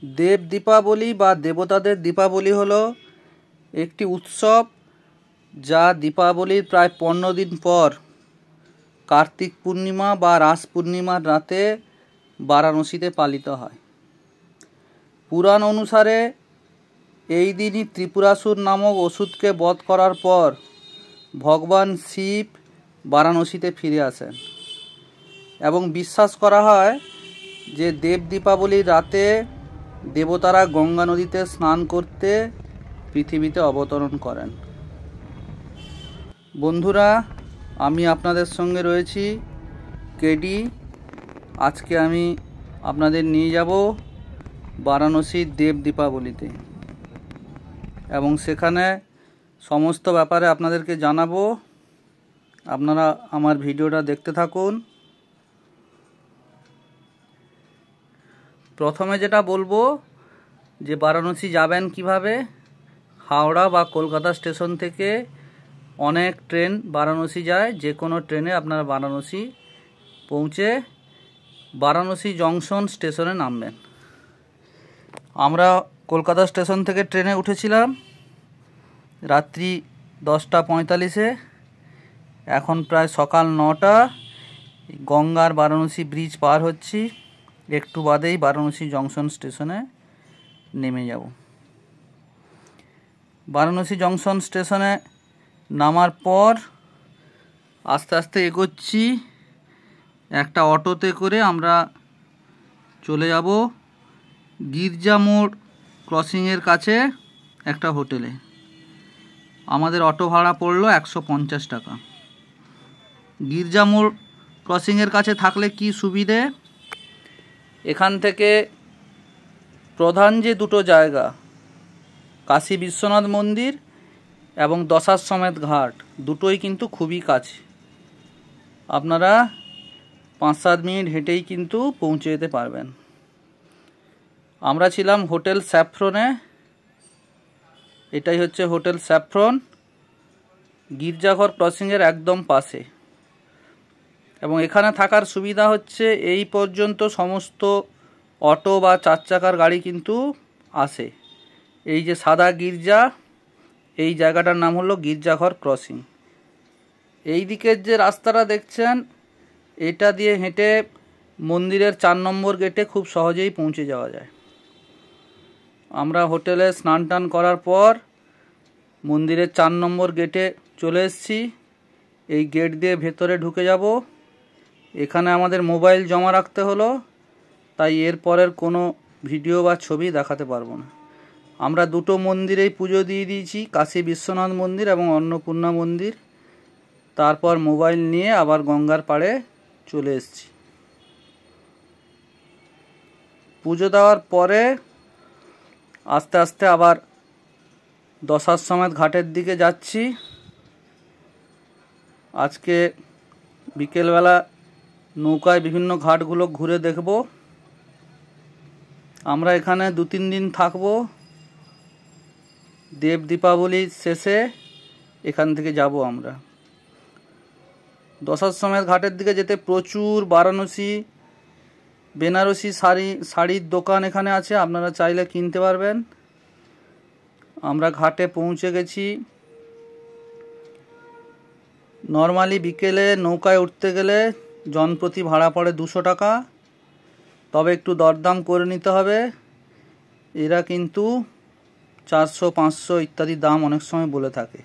দেব দীপাবলি বা দেবতাদের দীপাবলি হলো একটি উৎসব যা দীপাবলির প্রায় 15 দিন পর কার্তিক পূর্ণিমা বা রাস পূর্ণিমার রাতে বারাণসীতে পালিত হয়। পুরাণ অনুসারে এই দিনই ত্রিপুরাসুর নামক অসুরকে বধ করার পর ভগবান শিব বারাণসীতে ফিরে আসেন এবং বিশ্বাস করা হয় যে দেব দীপাবলির রাতে দেবতারা গঙ্গা নদীতে স্নান করতে পৃথিবীতে অবতরণ করেন। বন্ধুরা, আমি আপনাদের সঙ্গে রয়েছি কেডি। আজকে আমি আপনাদের নিয়ে যাব বারাণসীর দেব দীপাবলিতে এবং সেখানে সমস্ত ব্যাপারে আপনাদেরকে জানাবো। আপনারা আমার ভিডিওটা দেখতে থাকুন। প্রথমে যেটা বলবো যে বারাণসী যাবেন কিভাবে। হাওড়া বা কলকাতা স্টেশন থেকে অনেক ট্রেন বারাণসী যায়। যে কোনো ট্রেনে আপনারা বারাণসী পৌঁছে বারাণসী জংশন স্টেশনে নামবেন। আমরা কলকাতা স্টেশন থেকে ট্রেনে উঠেছিলাম রাত্রি 10:45-এ। এখন প্রায় সকাল 9টা। গঙ্গার বারাণসী ব্রিজ পার হচ্ছি। একটু বাদেই বারাণসী জংশন স্টেশনে নেমে যাব। বারাণসী জংশন স্টেশনে নামার পর আস্তে আস্তে এগোচ্ছি। একটা অটোতে করে আমরা চলে যাব গির্জা মোড় ক্রসিংয়ের কাছে একটা হোটেলে। আমাদের অটো ভাড়া পড়লো 150 টাকা। গির্জা মোড় ক্রসিংয়ের কাছে থাকলে কি সুবিধে, এখান থেকে প্রধান যে দুটো জায়গা কাশী বিশ্বনাথ মন্দির এবং দশাশ্বমেধ ঘাট দুটোই কিন্তু খুবই কাছে। আপনারা 5-7 মিনিট হেঁটেই কিন্তু পৌঁছে যেতে পারবেন। আমরা ছিলাম হোটেল স্যাফ্রনে। এটাই হচ্ছে হোটেল স্যাফ্রন, গির্জাঘর ক্রসিংয়ের একদম পাশে। এবং এখানে থাকার সুবিধা হচ্ছে এই পর্যন্ত সমস্ত অটো বা 4 চাকার গাড়ি কিন্তু আসে। এই যে সাদা গির্জা, এই জায়গাটার নাম হলো গির্জাঘর ক্রসিং। এই দিকের যে রাস্তাটা দেখছেন এটা দিয়ে হেঁটে মন্দিরের 4 নম্বর গেটে খুব সহজেই পৌঁছে যাওয়া যায়। আমরা হোটেলে স্নান টান করার পর মন্দিরের 4 নম্বর গেটে চলে এসেছি। এই গেট দিয়ে ভেতরে ঢুকে যাব। এখানে আমাদের মোবাইল জমা রাখতে হলো, তাই এর পরের কোনো ভিডিও বা ছবি দেখাতে পারবো না। আমরা দুটো মন্দিরেই পুজো দিয়ে দিয়েছি, কাশী বিশ্বনাথ মন্দির এবং অন্নপূর্ণা মন্দির। তারপর মোবাইল নিয়ে আবার গঙ্গার পাড়ে চলে এসেছি। পুজো দেওয়ার পরে আস্তে আস্তে আবার দশাশ্বমেধ ঘাটের দিকে যাচ্ছি। আজকে বিকেলবেলা নৌকায় বিভিন্ন ঘাটগুলো ঘুরে দেখব। আমরা এখানে 2-3 দিন থাকব। দেব দীপাবলির শেষে এখান থেকে যাব আমরা। দশাশ্বমেধ ঘাটের দিকে যেতে প্রচুর বেনারসি শাড়ির দোকান এখানে আছে, আপনারা চাইলে কিনতে পারবেন। আমরা ঘাটে পৌঁছে গেছি। নর্মালি বিকেলে নৌকায় উঠতে গেলে জনপ্রতি ভাড়া পড়ে 200 টাকা, তবে একটু দরদাম করে নিতে হবে। এরা কিন্তু 400-500 ইত্যাদি দাম অনেক সময় বলে থাকে।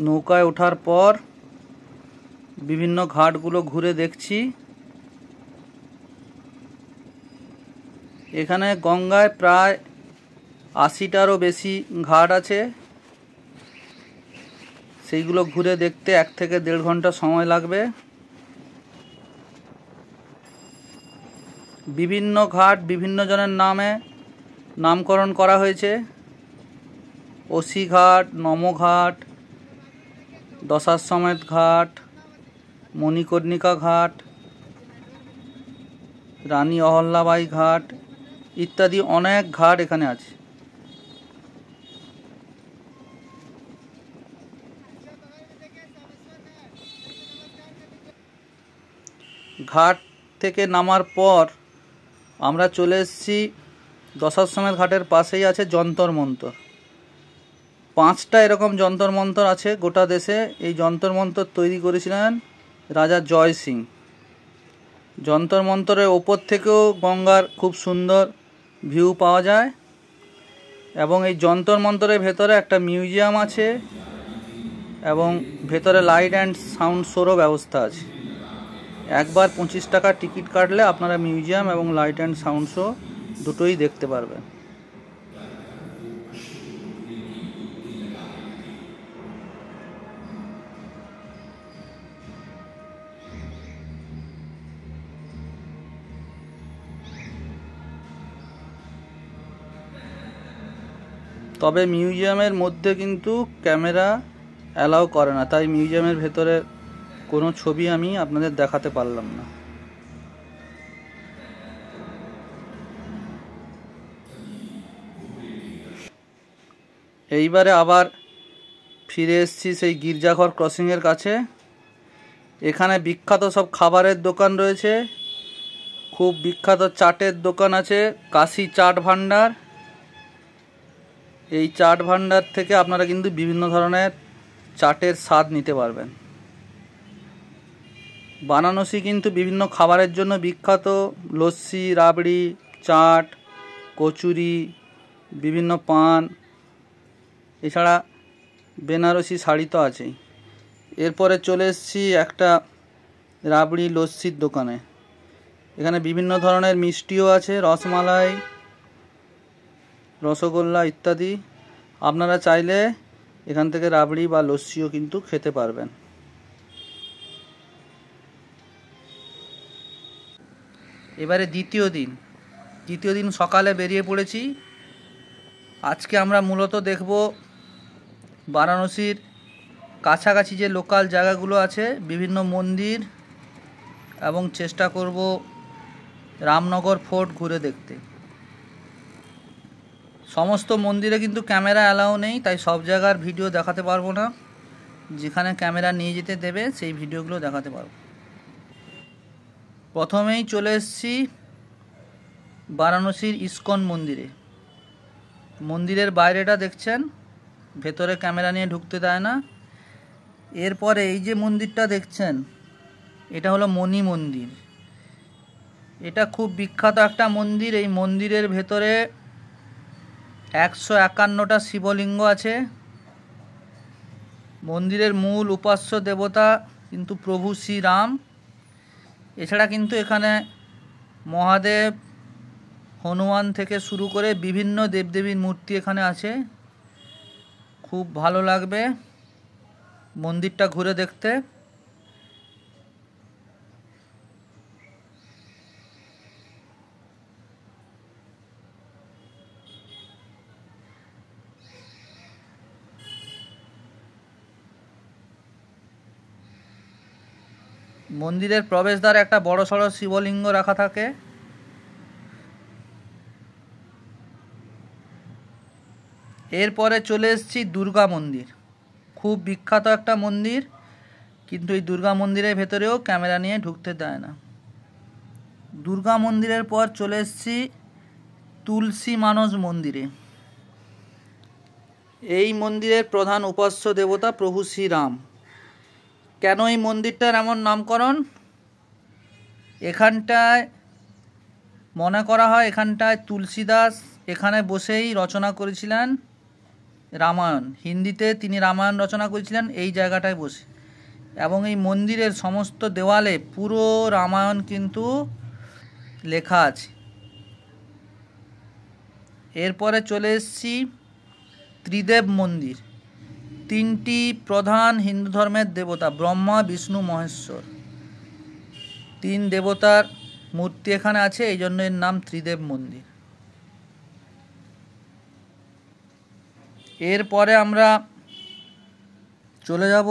নৌকায় ওঠার পর বিভিন্ন ঘাটগুলো ঘুরে দেখছি। এখানে গঙ্গায় প্রায় 80টারও বেশি ঘাট আছে। সেইগুলো ঘুরে দেখতে 1 থেকে 1.5 ঘন্টা সময় লাগবে। বিভিন্ন ঘাট বিভিন্ন জনের নামে নামকরণ করা হয়েছে। ওসি ঘাট, নমঘাট, দশাশ্বমেধ ঘাট, মণিকর্ণিকা ঘাট, রানী অহল্যাবাই ঘাট ইত্যাদি অনেক ঘাট এখানে আছে। ঘাট থেকে নামার পর আমরা চলে এসেছি দশাশ্বমেধ ঘাটের পাশেই আছে যন্তর মন্তর। 5টা এরকম যন্তর মন্তর আছে গোটা দেশে। এই যন্তর মন্তর তৈরি করেছিলেন রাজা জয় সিং। যন্তর মন্তরের ওপর থেকেও গঙ্গার খুব সুন্দর ভিউ পাওয়া যায় এবং এই যন্তর মন্তরের ভেতরে একটা মিউজিয়াম আছে এবং ভেতরে লাইট অ্যান্ড সাউন্ড শোরও ব্যবস্থা আছে। একবার 25 টাকার টিকিট কাটলে আপনারা মিউজিয়াম এবং লাইট অ্যান্ড সাউন্ড শো দুটোই দেখতে পারবেন। তবে মিউজিয়ামের মধ্যে কিন্তু ক্যামেরা অ্যালাউ করে না, তাই মিউজিয়ামের ভেতরে কোনো ছবি আমি আপনাদের দেখাতে পারলাম না। এইবারে আবার ফিরে এসেছি সেই গির্জাঘর ক্রসিংয়ের কাছে। এখানে বিখ্যাত সব খাবারের দোকান রয়েছে। খুব বিখ্যাত চাটের দোকান আছে, কাশী চাট ভান্ডার। এই চাট ভান্ডার থেকে আপনারা কিন্তু বিভিন্ন ধরনের চাটের স্বাদ নিতে পারবেন। বারাণসী কিন্তু বিভিন্ন খাবারের জন্য বিখ্যাত। লস্যি, রাবড়ি, চাট, কচুরি, বিভিন্ন পান, এছাড়া বেনারসি শাড়ি তো আছেই। এরপরে চলে এসেছি একটা রাবড়ি লস্যির দোকানে। এখানে বিভিন্ন ধরনের মিষ্টিও আছে, রসমালাই, রসগোল্লা ইত্যাদি। আপনারা চাইলে এখান থেকে রাবড়ি বা লস্যিও কিন্তু খেতে পারবেন। এবারে দ্বিতীয় দিন সকালে বেরিয়ে পড়েছি। আজকে আমরা মূলত দেখব বারাণসীর কাছাকাছি যে লোকাল জায়গাগুলো আছে, বিভিন্ন মন্দির, এবং চেষ্টা করব রামনগর ফোর্ট ঘুরে দেখতে। সমস্ত মন্দিরে কিন্তু ক্যামেরা অ্যালাউ নেই, তাই সব জায়গার ভিডিও দেখাতে পারবো না। যেখানে ক্যামেরা নিয়ে যেতে দেবে সেই ভিডিওগুলো দেখাতে পারবো। প্রথমেই চলে এসেছি বারাণসীর ইস্কন মন্দিরে। মন্দিরের বাইরেটা দেখছেন, ভেতরে ক্যামেরা নিয়ে ঢুকতে দেয় না। এরপরে এই যে মন্দিরটা দেখছেন, এটা হলো মণি মন্দির। এটা খুব বিখ্যাত একটা মন্দির। এই মন্দিরের ভেতরে 151টা শিবলিঙ্গ আছে। মন্দিরের মূল উপাস্য দেবতা কিন্তু প্রভু শ্রীরাম। এছাড়া কিন্তু এখানে মহাদেব, হনুমান থেকে শুরু করে বিভিন্ন দেবদেবীর মূর্তি এখানে আছে। খুব ভালো লাগবে মন্দিরটা ঘুরে দেখতে। মন্দিরের প্রবেশদ্বারে একটা বড়সড় শিবলিঙ্গ রাখা থাকে। এরপরে চলে এসেছি দুর্গা মন্দির। খুব বিখ্যাত একটা মন্দির, কিন্তু এই দুর্গা মন্দিরের ভেতরেও ক্যামেরা নিয়ে ঢুকতে দেয় না। দুর্গা মন্দিরের পর চলে এসেছি তুলসী মানস মন্দিরে। এই মন্দিরের প্রধান উপাস্য দেবতা প্রভু শ্রীরাম। কেন এই মন্দিরটার এমন নামকরণ? এখানটায় মনে করা হয় এখানটায় তুলসীদাস এখানে বসেই রচনা করেছিলেন রামায়ণ। হিন্দিতে তিনি রামায়ণ রচনা করেছিলেন এই জায়গাটায় বসে, এবং এই মন্দিরের সমস্ত দেওয়ালে পুরো রামায়ণ কিন্তু লেখা আছে। এরপরে চলে এসেছি ত্রিদেব মন্দির। 3টি প্রধান হিন্দু ধর্মের দেবতা ব্রহ্মা, বিষ্ণু, মহেশ্বর, 3 দেবতার মূর্তি এখানে আছে, এই জন্য এর নাম ত্রিদেব মন্দির। এরপরে আমরা চলে যাব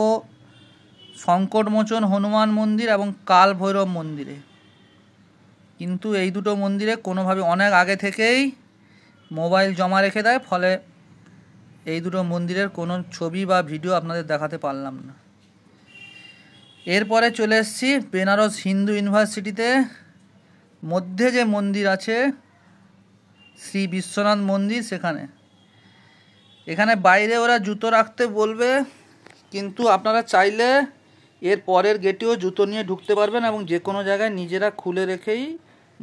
সংকটমোচন হনুমান মন্দির এবং কাল ভৈরব মন্দিরে। কিন্তু এই দুটো মন্দিরে কোনোভাবে অনেক আগে থেকেই মোবাইল জমা রেখে দেয়, ফলে এই দুটো মন্দিরের কোনো ছবি বা ভিডিও আপনাদের দেখাতে পারলাম না। এরপরে চলে এসেছি বেনারস হিন্দু ইউনিভার্সিটিতে। মধ্যে যে মন্দির আছে শ্রী বিশ্বনাথ মন্দির, সেখানে এখানে বাইরে ওরা জুতো রাখতে বলবে, কিন্তু আপনারা চাইলে এর পরের গেটেও জুতো নিয়ে ঢুকতে পারবেন এবং যে কোনো জায়গায় নিজেরা খুলে রেখেই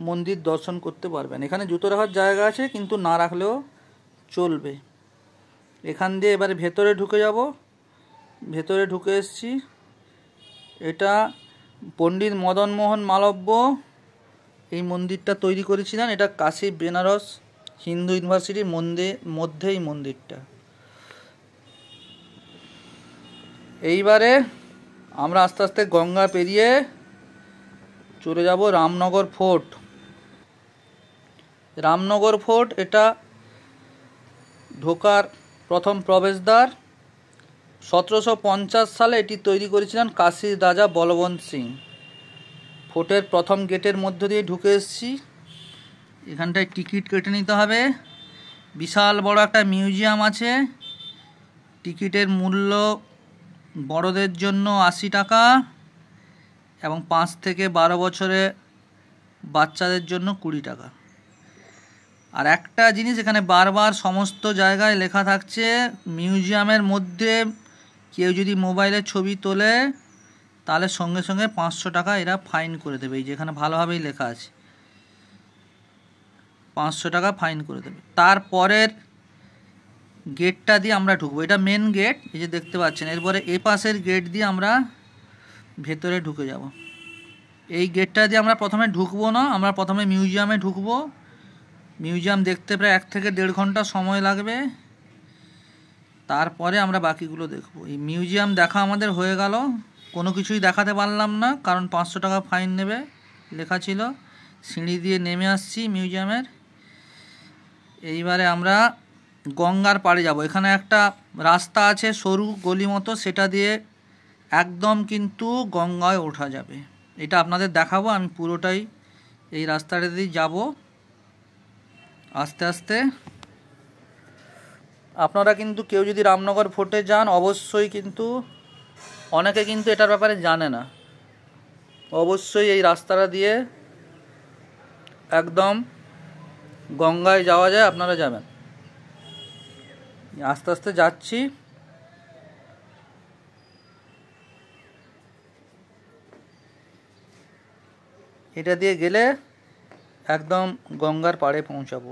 মন্দির দর্শন করতে পারবেন। এখানে জুতো রাখার জায়গা আছে, কিন্তু না রাখলেও চলবে। এখান দিয়ে এবারে ভেতরে ঢুকে যাব। ভেতরে ঢুকে এসেছি। এটা পণ্ডিত মদন মোহন মালব্য এই মন্দিরটা তৈরি করেছিলেন। এটা কাশী বেনারস হিন্দু ইউনিভার্সিটির মধ্যে এই মন্দিরটা। এইবারে আমরা আস্তে আস্তে গঙ্গা পেরিয়ে চলে যাব রামনগর ফোর্ট। রামনগর ফোর্ট এটা ঢোকার প্রথম প্রবেশদ্বার। 1750 সালে এটি তৈরি করেছিলেন কাশীর রাজা বলবন্ত সিং। ফোর্টের প্রথম গেটের মধ্য দিয়ে ঢুকে এসেছি। এখানটায় টিকিট কেটে নিতে হবে। বিশাল বড় একটা মিউজিয়াম আছে। টিকিটের মূল্য বড়দের জন্য 80 টাকা এবং 5 থেকে 12 বছরে বাচ্চাদের জন্য 20 টাকা। আর একটা জিনিস এখানে বারবার সমস্ত জায়গায় লেখা থাকছে, মিউজিয়ামের মধ্যে কেউ যদি মোবাইলের ছবি তোলে তাহলে সঙ্গে সঙ্গে 500 টাকা এরা ফাইন করে দেবে। এই যেখানে ভালোভাবেই লেখা আছে 500 টাকা ফাইন করে দেবে। তারপরের গেটটা দিয়ে আমরা ঢুকবো। এটা মেন গেট, এই যে দেখতে পাচ্ছেন। এরপরে এ পাশের গেট দিয়ে আমরা ভেতরে ঢুকে যাব। এই গেটটা দিয়ে আমরা প্রথমে ঢুকবো না, আমরা প্রথমে মিউজিয়ামে ঢুকবো। মিউজিয়াম দেখতে প্রায় 1 থেকে 1.5 ঘন্টা সময় লাগবে। তারপরে আমরা বাকিগুলো দেখব। এই মিউজিয়াম দেখা আমাদের হয়ে গেল। কোনো কিছুই দেখাতে পারলাম না, কারণ 500 টাকা ফাইন নেবে লেখা ছিল। সিঁড়ি দিয়ে নেমে আসছি মিউজিয়ামের। এইবারে আমরা গঙ্গার পাড়ে যাব। এখানে একটা রাস্তা আছে সরু গলি মতো, সেটা দিয়ে একদম কিন্তু গঙ্গায় ওঠা যাবে। এটা আপনাদের দেখাবো। আমি পুরোটাই এই রাস্তাটা দিয়ে যাব আস্তে আস্তে। আপনারা কিন্তু কেউ যদি রামনগর ফোর্টে যান, অবশ্যই কিন্তু অনেকে কিন্তু এটার ব্যাপারে জানে না, অবশ্যই এই রাস্তাটা দিয়ে একদম গঙ্গায় যাওয়া যায়। আপনারা যাবেন। আস্তে আস্তে যাচ্ছি। এটা দিয়ে গেলে একদম গঙ্গার পাড়ে পৌঁছাবো।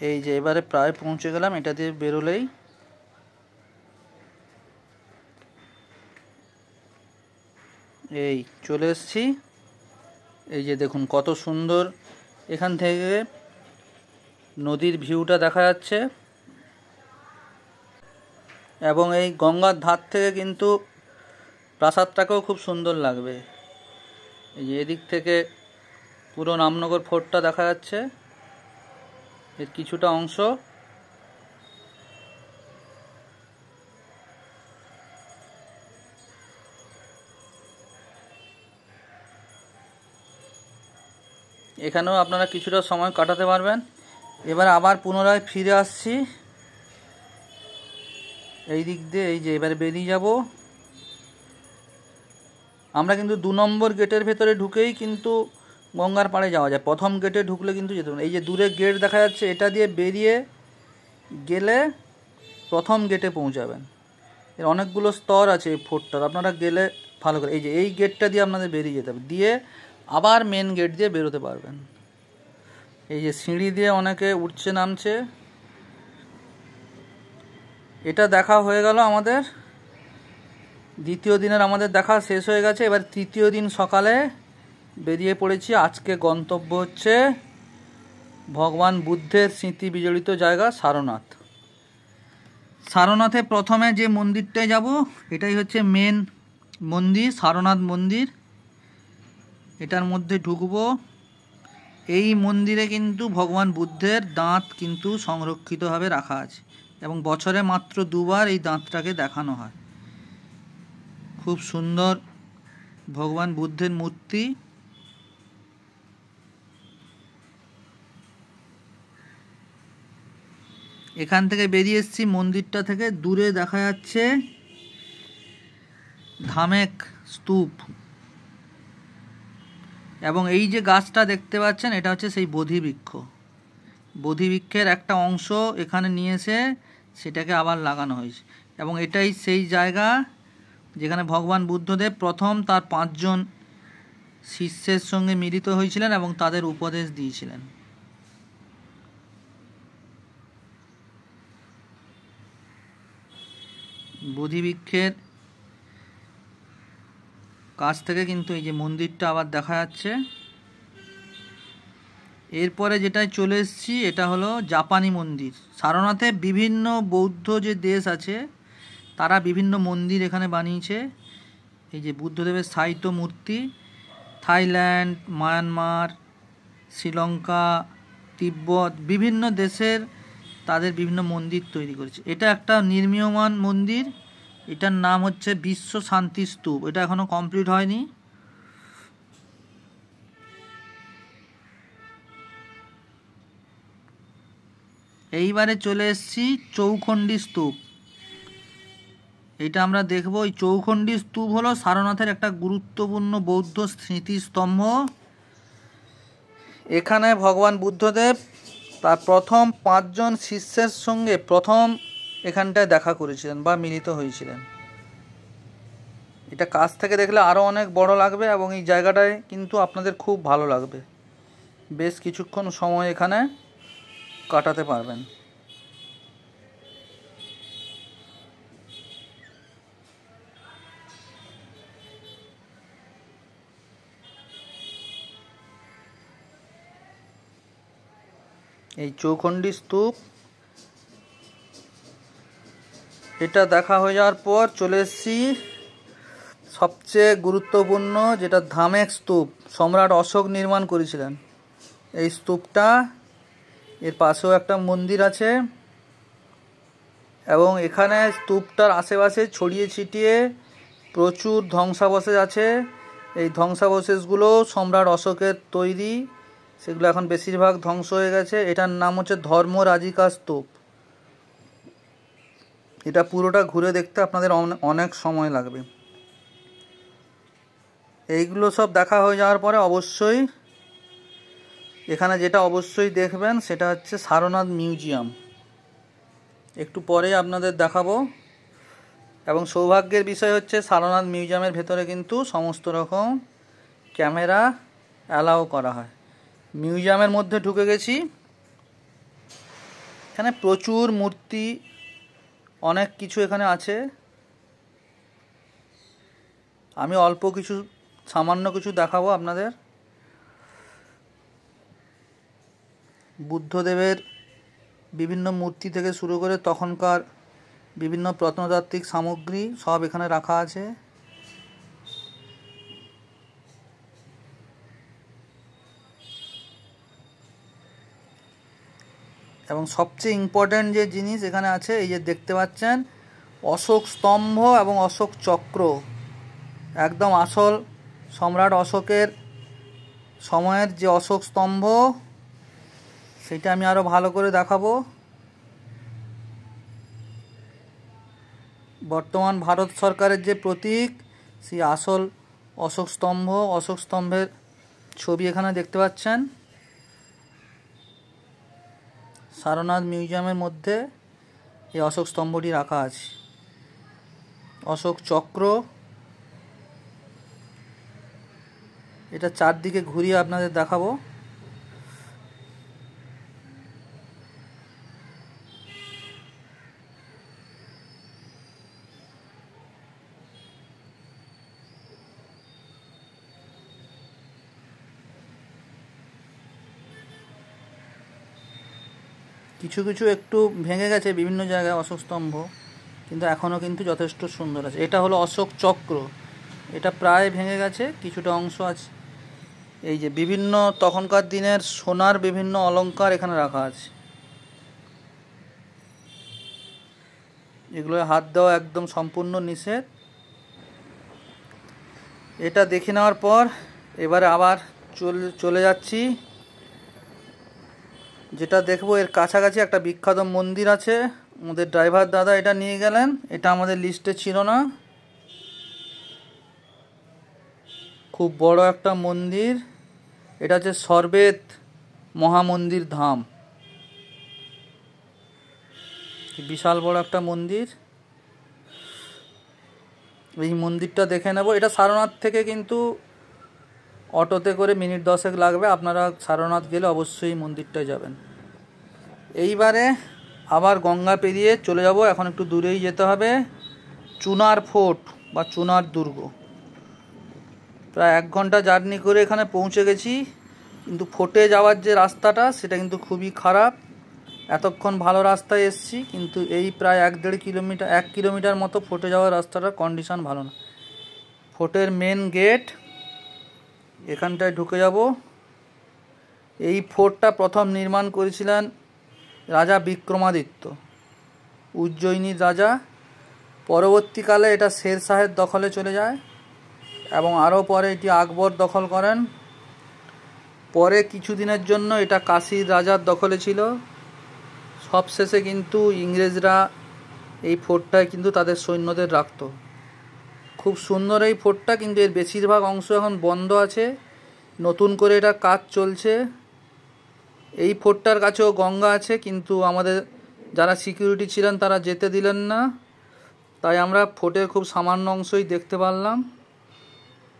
এই যে এবারে প্রায় পৌঁছে গেলাম। এটা দিয়ে বেরোলেই এই চলে এসেছি। এই যে দেখুন কত সুন্দর এখান থেকে নদীর ভিউটা দেখা যাচ্ছে, এবং এই গঙ্গার ধার থেকে কিন্তু প্রাসাদটাকেও খুব সুন্দর লাগবে। এই যে এদিক থেকে পুরো রামনগর ফোর্টটা দেখা যাচ্ছে, এর কিছুটা অংশ। এখানেও আপনারা কিছুটা সময় কাটাতে পারবেন। এবার আবার পুনরায় ফিরে আসছি এই দিক দিয়ে। এই যে এবারে বেরিয়ে যাব। আমরা কিন্তু 2 নম্বর গেটের ভেতরে ঢুকেই কিন্তু গঙ্গার পাড়ে যাওয়া যায়। প্রথম গেটে ঢুকলে কিন্তু যেতে হবে। এই যে দূরে গেট দেখা যাচ্ছে, এটা দিয়ে বেরিয়ে গেলে প্রথম গেটে পৌঁছাবেন। এর অনেকগুলো স্তর আছে এই ফোর্টটার, আপনারা গেলে ভালো করে। এই যে এই গেটটা দিয়ে আপনাদের বেরিয়ে যেতে হবে, দিয়ে আবার মেন গেট দিয়ে বেরোতে পারবেন। এই যে সিঁড়ি দিয়ে অনেকে উঠছে নামছে। এটা দেখা হয়ে গেল আমাদের। দ্বিতীয় দিনের আমাদের দেখা শেষ হয়ে গেছে। এবার তৃতীয় দিন সকালে বেরিয়ে পড়েছি। আজকে গন্তব্য হচ্ছে ভগবান বুদ্ধের স্মৃতি বিজড়িত জায়গা সারনাথ। সারনাথে প্রথমে যে মন্দিরটায় যাব, এটাই হচ্ছে মেন মন্দির, সারনাথ মন্দির। এটার মধ্যে ঢুকবো। এই মন্দিরে কিন্তু ভগবান বুদ্ধের দাঁত কিন্তু সংরক্ষিতভাবে রাখা আছে, এবং বছরে মাত্র 2 বার এই দাঁতটাকে দেখানো হয়। খুব সুন্দর ভগবান বুদ্ধের মূর্তি। এখান থেকে বেরিয়ে এসেছি মন্দিরটা থেকে, দূরে দেখা যাচ্ছে ধামেক স্তূপ, এবং এই যে গাছটা দেখতে পাচ্ছেন এটা হচ্ছে সেই বোধিবৃক্ষ। বোধিবৃক্ষের একটা অংশ এখানে নিয়ে এসে সেটাকে আবার লাগানো হয়েছে, এবং এটাই সেই জায়গা যেখানে ভগবান বুদ্ধদেব প্রথম তার 5 জন শিষ্যের সঙ্গে মিলিত হয়েছিলেন এবং তাদের উপদেশ দিয়েছিলেন। বোধিবৃক্ষের কাছ থেকে কিন্তু এই যে মন্দিরটা আবার দেখা যাচ্ছে। এরপরে যেটাই চলে এসেছি এটা হলো জাপানি মন্দির। সারনাথে বিভিন্ন বৌদ্ধ যে দেশ আছে তারা বিভিন্ন মন্দির এখানে বানিয়েছে। এই যে বুদ্ধদেবের স্থায়িত্ব মূর্তি, থাইল্যান্ড, মায়ানমার, শ্রীলঙ্কা, তিব্বত, বিভিন্ন দেশের তাদের বিভিন্ন মন্দির তৈরি করেছে। এটা একটা নির্মীয়মান মন্দির, এটার নাম হচ্ছে বিশ্ব শান্তি স্তূপ। এটা এখনো কমপ্লিট হয়নি। এইবারে চলে এসেছি চৌখণ্ডী স্তূপ। এটা আমরা দেখব। এই চৌখণ্ডী স্তূপ হলো সারনাথের একটা গুরুত্বপূর্ণ বৌদ্ধ স্মৃতিস্তম্ভ। এখানে ভগবান বুদ্ধদেব তার প্রথম 5 জন শিষ্যের সঙ্গে প্রথম এখানটায় দেখা করেছিলেন বা মিলিত হয়েছিলেন। এটা কাছ থেকে দেখলে আরও অনেক বড় লাগবে, এবং এই জায়গাটায় কিন্তু আপনাদের খুব ভালো লাগবে। বেশ কিছুক্ষণ সময় এখানে কাটাতে পারবেন। এই চৌখণ্ডী স্তূপ এটা দেখা হয়ে যাওয়ার পর চলে এসেছি সবচেয়ে গুরুত্বপূর্ণ, যেটা ধামেক স্তূপ। সম্রাট অশোক নির্মাণ করেছিলেন এই স্তূপটা। এর পাশেও একটা মন্দির আছে, এবং এখানে স্তূপটার আশেপাশে ছড়িয়ে ছিটিয়ে প্রচুর ধ্বংসাবশেষ আছে। এই ধ্বংসাবশেষগুলো সম্রাট অশোকের তৈরি, সেগুলো এখন বেশিরভাগ ধ্বংস হয়ে গেছে। এটার নাম হচ্ছে ধর্মরাজিকা স্তূপ। এটা পুরোটা ঘুরে দেখতে আপনাদের অনেক সময় লাগবে। এইগুলো সব দেখা হয়ে যাওয়ার পরে অবশ্যই এখানে যেটা অবশ্যই দেখবেন সেটা হচ্ছে সারনাথ মিউজিয়াম। একটু পরে আপনাদের দেখাবো। এবং সৌভাগ্যের বিষয় হচ্ছে সারনাথ মিউজিয়ামের ভেতরে কিন্তু সমস্ত রকম ক্যামেরা অ্যালাউ করা হয়। মিউজিয়ামের মধ্যে ঢুকে গেছি। এখানে প্রচুর মূর্তি, অনেক কিছু এখানে আছে। আমি অল্প কিছু, সামান্য কিছু দেখাবো আপনাদের। বুদ্ধদেবের বিভিন্ন মূর্তি থেকে শুরু করে তখনকার বিভিন্ন প্রত্নতাত্ত্বিক সামগ্রী সব এখানে রাখা আছে। এবং সবচেয়ে ইম্পর্ট্যান্ট যে জিনিস এখানে আছে, এই যে দেখতে পাচ্ছেন অশোক স্তম্ভ এবং অশোক চক্র, একদম আসল সম্রাট অশোকের সময়ের যে অশোক স্তম্ভ, সেটা আমি আরও ভালো করে দেখাবো। বর্তমান ভারত সরকারের যে প্রতীক, সেই আসল অশোক স্তম্ভ, অশোক স্তম্ভের ছবি এখানে দেখতে পাচ্ছেন। সারনাথ মিউজিয়ামের মধ্যে এই অশোক স্তম্ভটি রাখা আছে। অশোক চক্র, এটা চারদিকে ঘুরিয়ে আপনাদের দেখাবো। কিছু কিছু একটু ভেঙে গেছে বিভিন্ন জায়গায় অশোক স্তম্ভ, কিন্তু এখনও কিন্তু যথেষ্ট সুন্দর আছে। এটা হলো অশোক চক্র, এটা প্রায় ভেঙে গেছে, কিছুটা অংশ আছে। এই যে বিভিন্ন তখনকার দিনের সোনার বিভিন্ন অলংকার এখানে রাখা আছে। এগুলো হাত দেওয়া একদম সম্পূর্ণ নিষেধ। এটা দেখে নেওয়ার পর এবারে আবার চলে যাচ্ছি যেটা দেখবো এর কাছাকাছি একটা বিখ্যাত মন্দির আছে, আমাদের ড্রাইভার দাদা এটা নিয়ে গেলেন, এটা আমাদের লিস্টে ছিল না। খুব বড় একটা মন্দির, এটা হচ্ছে সর্বেত মহামন্দির ধাম, বিশাল বড় একটা মন্দির। এই মন্দিরটা দেখে নেব। এটা সারনাথ থেকে কিন্তু অটোতে করে মিনিট 10 লাগবে, আপনারা সারনাথ গেলে অবশ্যই মন্দিরটায় যাবেন। এইবারে আবার গঙ্গা পেরিয়ে চলে যাব, এখন একটু দূরেই যেতে হবে, চুনার ফোর্ট বা চুনার দুর্গ। প্রায় 1 ঘন্টা জার্নি করে এখানে পৌঁছে গেছি, কিন্তু ফোর্টে যাওয়ার যে রাস্তাটা সেটা কিন্তু খুবই খারাপ। এতক্ষণ ভালো রাস্তায় এসছি, কিন্তু এই প্রায় 1 কিলোমিটার মতো ফোর্টে যাওয়ার রাস্তাটার কন্ডিশন ভালো না। ফোর্টের মেন গেট, এখানটায় ঢুকে যাব। এই ফোর্টটা প্রথম নির্মাণ করেছিলেন রাজা বিক্রমাদিত্য, উজ্জয়িনীর রাজা। পরবর্তীকালে এটা শের শাহের দখলে চলে যায় এবং আরও পরে এটি আকবর দখল করেন। পরে কিছুদিনের জন্য এটা কাশীর রাজার দখলে ছিল। সবশেষে কিন্তু ইংরেজরা এই ফোর্টটায় কিন্তু তাদের সৈন্যদের রাখত। খুব সুন্দর এই ফোর্টটা, কিন্তু এর বেশিরভাগ অংশ এখন বন্ধ আছে, নতুন করে এটা কাজ চলছে। এই ফোর্টটার কাছেও গঙ্গা আছে, কিন্তু আমাদের যারা সিকিউরিটি ছিলেন তারা যেতে দিলেন না, তাই আমরা ফোর্টের খুব সামান্য অংশই দেখতে পারলাম।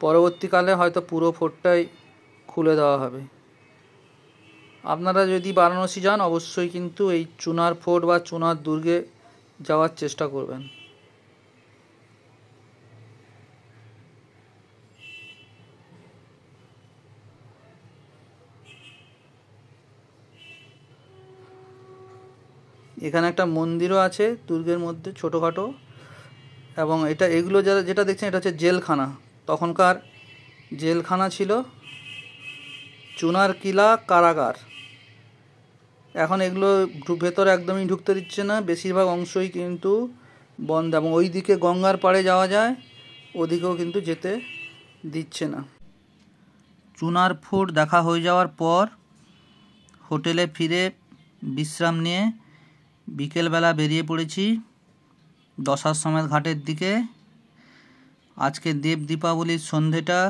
পরবর্তীকালে হয়তো পুরো ফোর্টটাই খুলে দেওয়া হবে। আপনারা যদি বারাণসী যান অবশ্যই কিন্তু এই চুনার ফোর্ট বা চুনার দুর্গে যাওয়ার চেষ্টা করবেন। এখানে একটা মন্দিরও আছে দুর্গের মধ্যে ছোটোখাটো, এবং এগুলো যেটা দেখছেন এটা হচ্ছে জেলখানা। তখনকার জেলখানা ছিল, চুনার কিলা কারাগার। এখন এগুলো ভেতরে একদমই ঢুকতে দিচ্ছে না, বেশিরভাগ অংশই কিন্তু বন্ধ, এবং ওই দিকে গঙ্গার পাড়ে যাওয়া যায়, ওদিকেও কিন্তু যেতে দিচ্ছে না। চুনার ফোর্ট দেখা হয়ে যাওয়ার পর হোটেলে ফিরে বিশ্রাম নিয়ে বিকেলবেলা বেরিয়ে পড়েছি দশাশ্বমেধ ঘাটের দিকে। আজকে দেব দীপাবলির সন্ধেটা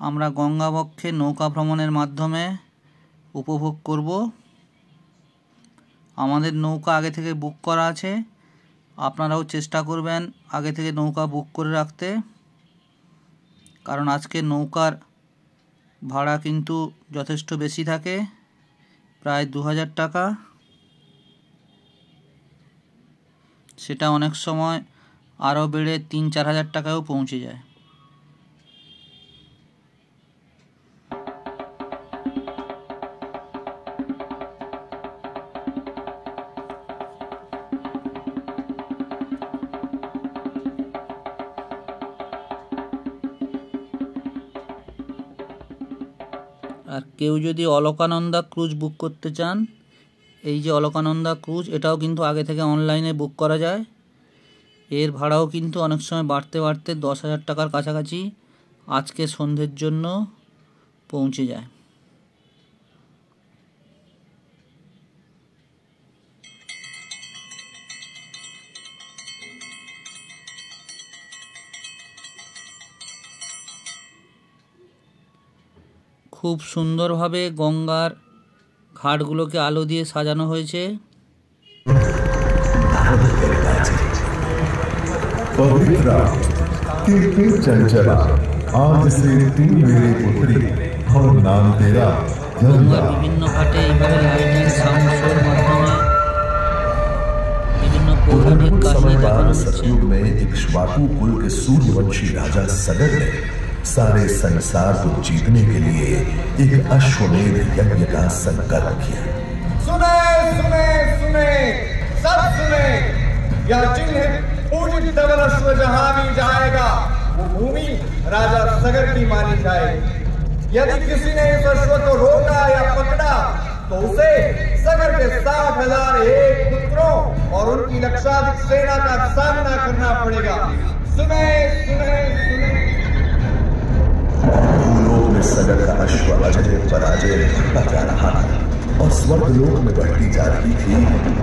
আমরা গঙ্গাবক্ষে নৌকা ভ্রমণের মাধ্যমে উপভোগ করব। আমাদের নৌকা আগে থেকে বুক করা আছে, আপনারাও চেষ্টা করবেন আগে থেকে নৌকা বুক করে রাখতে, কারণ আজকে নৌকার ভাড়া কিন্তু যথেষ্ট বেশি থাকে, প্রায় 2000 টাকা। সেটা অনেক সময় আরও বেড়ে 3-4 হাজার টাকায়ও পৌঁছে যায়। আর কেউ যদি অলকানন্দা ক্রুজ বুক করতে চান, এই যে অলকানন্দা ক্রুজ, এটাও কিন্তু আগে থেকে অনলাইনে বুক করা যায়। এর ভাড়াও কিন্তু অনেক সময় বাড়তে বাড়তে 10,000 টাকার কাছাকাছি আজকে সন্ধ্যের জন্য পৌঁছে যায়। খুব সুন্দরভাবে গঙ্গার ঘাটগুলোকে আলো দিয়ে সাজানো হয়েছে। গঙ্গার বিভিন্ন ঘাটে এইভাবে লাইটিং সাউন্ড শোর মাধ্যমে বিভিন্ন পৌরাণিক কাহিনী দেখানো হচ্ছে। सारे संसार को जीतने के लिए एक अश्वमेध यज्ञ का संकल्प किया। सुने सुने सुने सब सुने, यह चिन्ह पूजित धवल अश्व जहां भी जाएगा वो भूमि राजा सगर की मानी जाएगी। यदि किसी ने इस अश्व को रोका या पकड़ा तो उसे सगर के 60,001 पुत्रों और उनकी लक्षाधिक सेना का सामना करना पड़ेगा। सुने सुने सुने। सगर का अश्व अजय पराजय भटका जा रहा था। और स्वर्गलोक में बढ़ती जा रही थी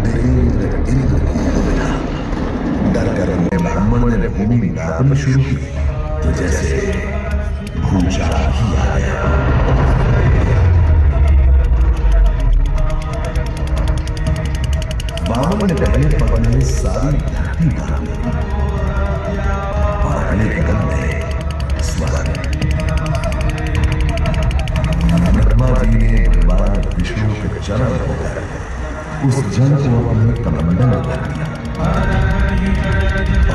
देवेंद्र इंद्र की योजना। डर कर ब्राह्मण ने भूमि नापनी शुरू की तो जैसे भूचाल ही आ गया। वामन ने पहले पकड़ में सारी धरती डाली और अगले कदम में स्वर्ग। ब्रह्मा जी ने भगवान विष्णु के चरण होकर उस जल को अपने कमंडल में भर दिया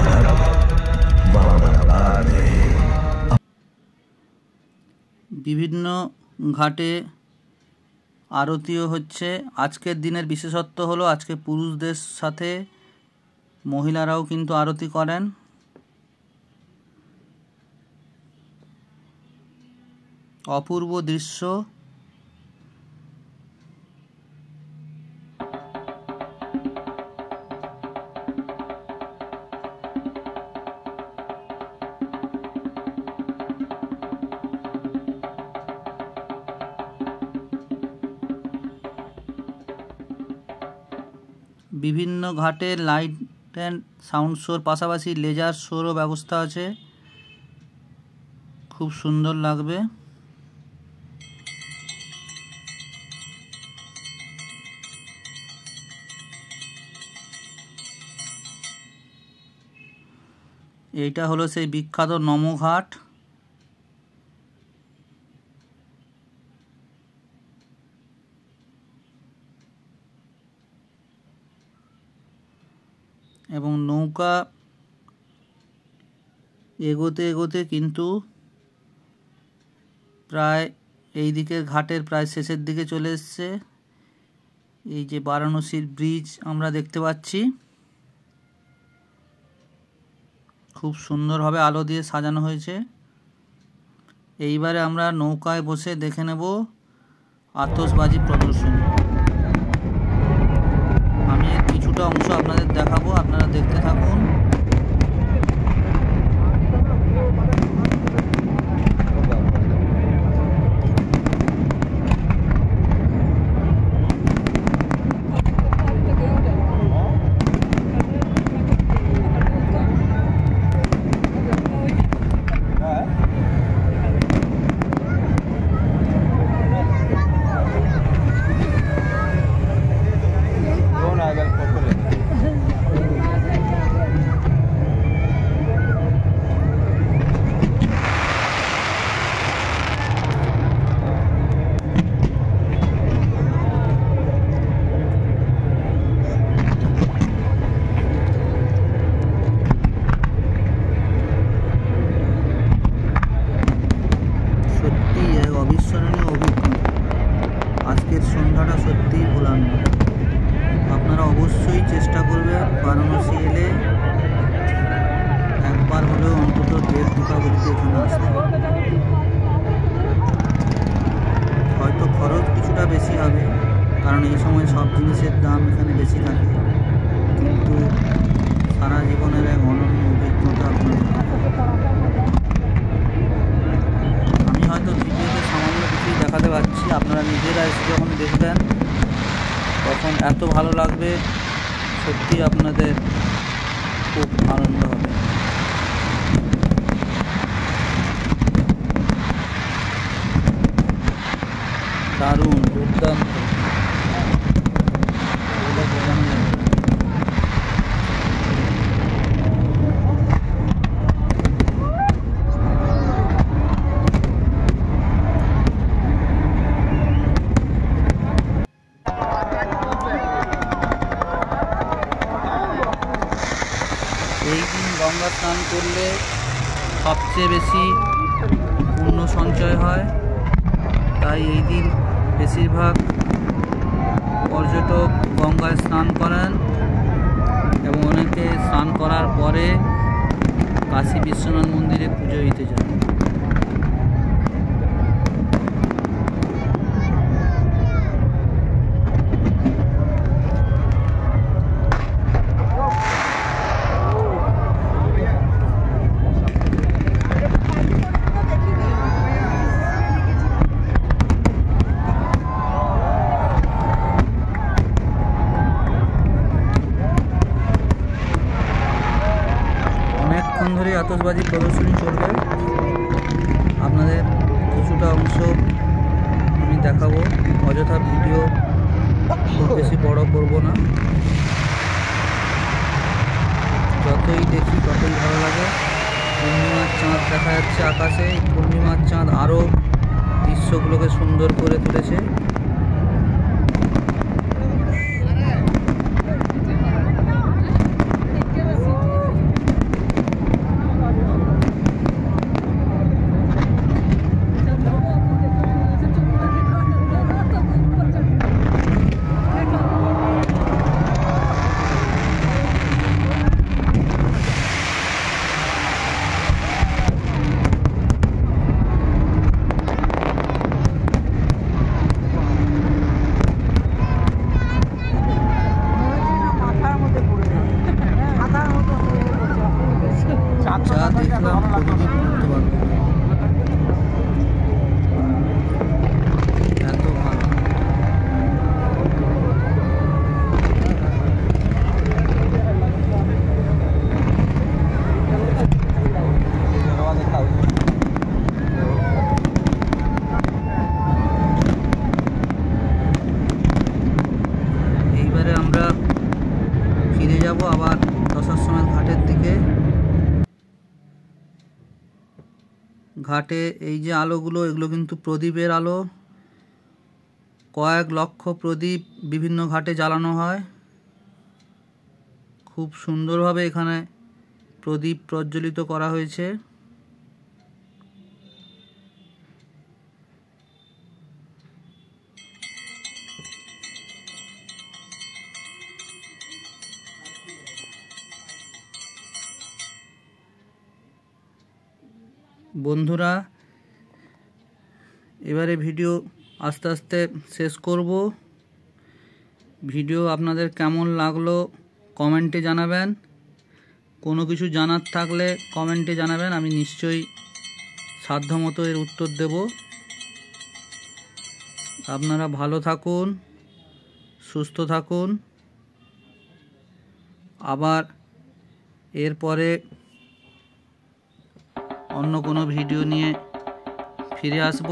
और वामन ने বিভিন্ন ঘাটে আরতিও হচ্ছে। আজকের দিনের বিশেষত্ব হলো আজকে পুরুষদের সাথে মহিলারাও কিন্তু আরতি করেন। অপূর্ব দৃশ্য। বিভিন্ন ঘাটে লাইট অ্যান্ড সাউন্ড শোর পাশাপাশি লেজার শোরও ব্যবস্থা আছে, খুব সুন্দর লাগবে। এইটা হলো সেই বিখ্যাত নমঘাট। এবং নৌকা এগোতে এগোতে কিন্তু প্রায় এই দিকের ঘাটের প্রায় শেষের দিকে চলে এসছে। এই যে বারাণসীর ব্রিজ আমরা দেখতে পাচ্ছি, খুব সুন্দরভাবে আলো দিয়ে সাজানো হয়েছে। এইবারে আমরা নৌকায় বসে দেখে নেব আতশবাজি প্রদর্শনী। আমি এর কিছুটা অংশ আপনাদের দেখাবো, আপনারা দেখতে থাকুন। আজকের সন্ধ্যাটা সত্যিই ভোলার নয়। আপনারা অবশ্যই চেষ্টা করবেন বারাণসী এলে একবার হলেও অন্তত দেড় দীপাবলিতে এখানে আসতে। হয়তো খরচ কিছুটা বেশি হবে, কারণ এই সময় সব জিনিসের দাম এখানে বেশি থাকে, কিন্তু সারা জীবনের এক অনন্য অভিজ্ঞতা আপনাদের। আমি হয়তো ভিডিওতে সামান্য কিছুই দেখাতে পারছি, আপনারা নিজেরা এসে যখন দেখবেন তখন এত ভালো লাগবে, সত্যি আপনাদের খুব আনন্দ হবে। দারুণ, দুর্দান্ত। এই দিন গঙ্গা স্নান করলে সবচেয়ে বেশি পুণ্য সঞ্চয় হয়, তাই এই দিন বেশিরভাগ পর্যটক গঙ্গায় স্নান করেন এবং অনেকে স্নান করার পরে কাশী বিশ্বনাথ মন্দিরে পুজো দিতে যান। আতশবাজি প্রদর্শনী চলবে, আপনাদের কিছুটা অংশ আমি দেখাবো। অযথা ভিডিও খুব বেশি বড় করব না, যতই দেখি ততই ভালো লাগে। পূর্ণিমার চাঁদ দেখা যাচ্ছে আকাশে। পূর্ণিমার চাঁদ আরও দৃশ্যগুলোকে সুন্দর করে তুলেছে। যা দেখলাম কোনোদিন করতে পারবো না, এত ভালো। এইবারে আমরা ফিরে যাব আবার দশাশ্বমেধ ঘাটের দিকে। ঘাটে এই যে আলোগুলো, এগুলো কিন্তু প্রদীপের আলো। কয়েক লক্ষ প্রদীপ বিভিন্ন ঘাটে জ্বালানো হয়। খুব সুন্দরভাবে এখানে প্রদীপ প্রজ্বলিত করা হয়েছে। বন্ধুরা, এবারে ভিডিও আস্তে আস্তে শেষ করব। ভিডিও আপনাদের কেমন লাগলো কমেন্টে জানাবেন। কোনো কিছু জানার থাকলে কমেন্টে জানাবেন, আমি নিশ্চয়ই সাধ্যমতো এর উত্তর দেব। আপনারা ভালো থাকুন, সুস্থ থাকুন। আবার এরপরে অন্য কোনো ভিডিও নিয়ে ফিরে আসব।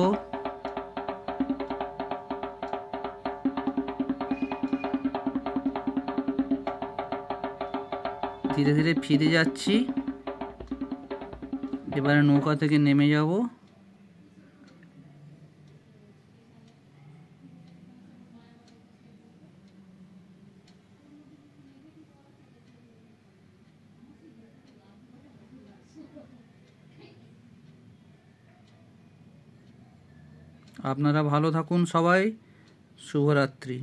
ধীরে ধীরে ফিরে যাচ্ছি, এবারে নৌকা থেকে নেমে যাব। আপনারা ভালো থাকুন সবাই। শুভরাত্রি।